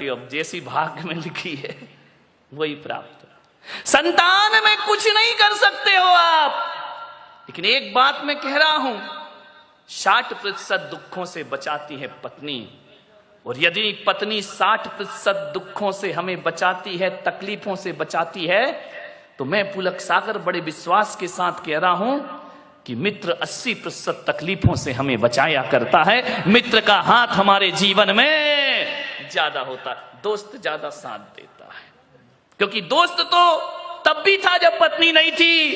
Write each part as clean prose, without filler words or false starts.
करते हो, अब जैसी भाग्य में लिखी है वही प्राप्त हो। संतान में कुछ नहीं कर सकते हो आप, लेकिन एक बात मैं कह रहा हूं, 60% दुखों से बचाती है पत्नी, और यदि पत्नी 60% दुखों से हमें बचाती है, तकलीफों से बचाती है, तो मैं पुलक सागर बड़े विश्वास के साथ कह रहा हूं कि मित्र 80% तकलीफों से हमें बचाया करता है। मित्र का हाथ हमारे जीवन में ज्यादा होता है, दोस्त ज्यादा साथ देता है, क्योंकि दोस्त तो तब भी था जब पत्नी नहीं थी,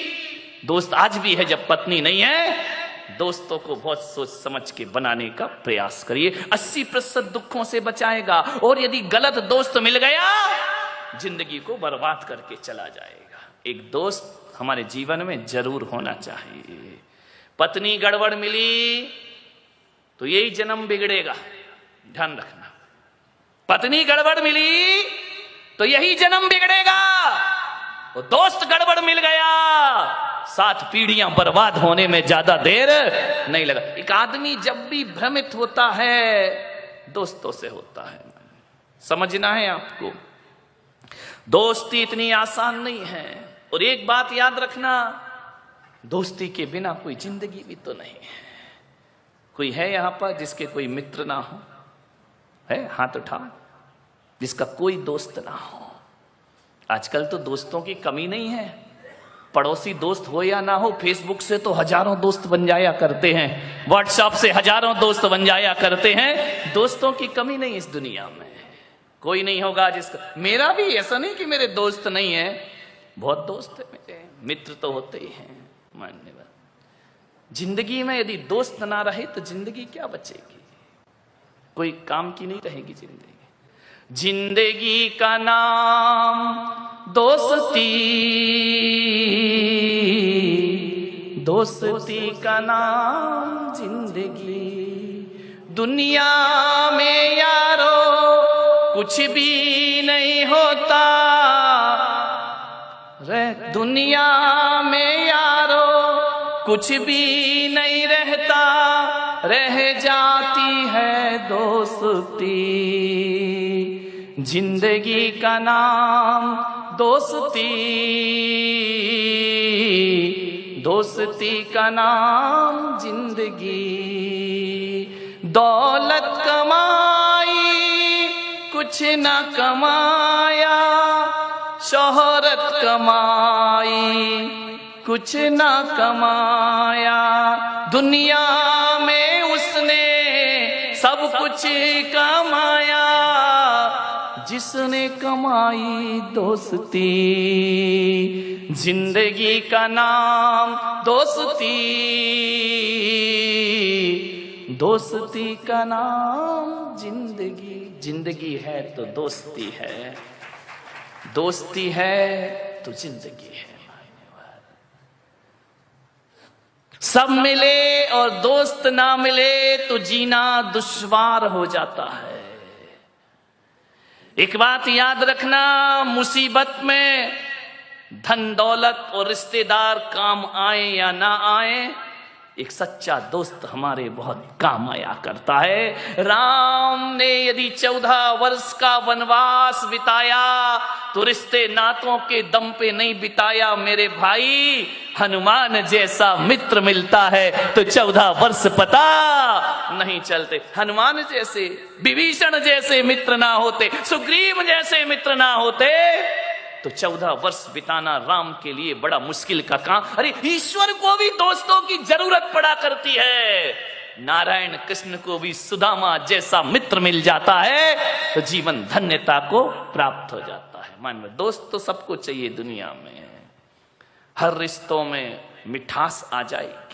दोस्त आज भी है जब पत्नी नहीं है। दोस्तों को बहुत सोच समझ के बनाने का प्रयास करिए, 80% दुखों से बचाएगा। और यदि गलत दोस्त मिल गया, जिंदगी को बर्बाद करके चला जाएगा। एक दोस्त हमारे जीवन में जरूर होना चाहिए। पत्नी गड़बड़ मिली तो यही जन्म बिगड़ेगा, ध्यान रखना। पत्नी गड़बड़ मिली तो यही जन्म बिगड़ेगा, और दोस्त गड़बड़ मिल गया, 7 पीढ़ियां बर्बाद होने में ज्यादा देर नहीं लगा। एक आदमी जब भी भ्रमित होता है, दोस्तों से होता है। समझना है आपको, दोस्ती इतनी आसान नहीं है। और एक बात याद रखना, दोस्ती के बिना कोई जिंदगी भी तो नहीं है। कोई है यहां पर जिसके कोई मित्र ना हो? है? हाथ उठा, जिसका कोई दोस्त ना हो। आजकल तो दोस्तों की कमी नहीं है, पड़ोसी दोस्त हो या ना हो, फेसबुक से तो हजारों दोस्त बन जाया करते हैं, व्हाट्सएप से हजारों दोस्त बन जाया करते हैं। दोस्तों की कमी नहीं इस दुनिया में, कोई नहीं होगा जिसका। मेरा भी ऐसा नहीं कि मेरे दोस्त नहीं है, बहुत दोस्त है मेरे, मित्र तो होते ही हैं, मानने वाले। जिंदगी में यदि दोस्त ना रहे तो जिंदगी क्या बचेगी, कोई काम की नहीं रहेगी जिंदगी। जिंदगी का नाम दोस्ती, दोस्ती का नाम जिंदगी। दुनिया में यारो कुछ भी नहीं होता, दुनिया में यारो कुछ भी नहीं रहता, रह जाती है दोस्ती। जिंदगी का नाम दोस्ती, दोस्ती का नाम जिंदगी। दौलत कमाई कुछ न कमाया, शोहरत कमाई कुछ न कमाया, दुनिया में उसने सब कुछ कमाया, जिसने कमाई दोस्ती। जिंदगी का नाम दोस्ती, दोस्ती का नाम जिंदगी। जिंदगी है तो दोस्ती है, दोस्ती है तो जिंदगी है। सब मिले और दोस्त ना मिले तो जीना दुश्वार हो जाता है। एक बात याद रखना, मुसीबत में धन दौलत और रिश्तेदार काम आए या ना आए, एक सच्चा दोस्त हमारे बहुत काम आया करता है। राम ने यदि 14 वर्ष का वनवास बिताया तो रिश्ते नातों के दम पे नहीं बिताया मेरे भाई। हनुमान जैसा मित्र मिलता है तो 14 वर्ष पता नहीं चलते। हनुमान जैसे, विभीषण जैसे मित्र ना होते, सुग्रीव जैसे मित्र ना होते तो 14 वर्ष बिताना राम के लिए बड़ा मुश्किल का काम। अरे ईश्वर को भी दोस्तों की जरूरत पड़ा करती है। नारायण कृष्ण को भी सुदामा जैसा मित्र मिल जाता है तो जीवन धन्यता को प्राप्त हो जाता है। मान लो दोस्त तो सबको चाहिए दुनिया में, हर रिश्तों में मिठास आ जाएगी।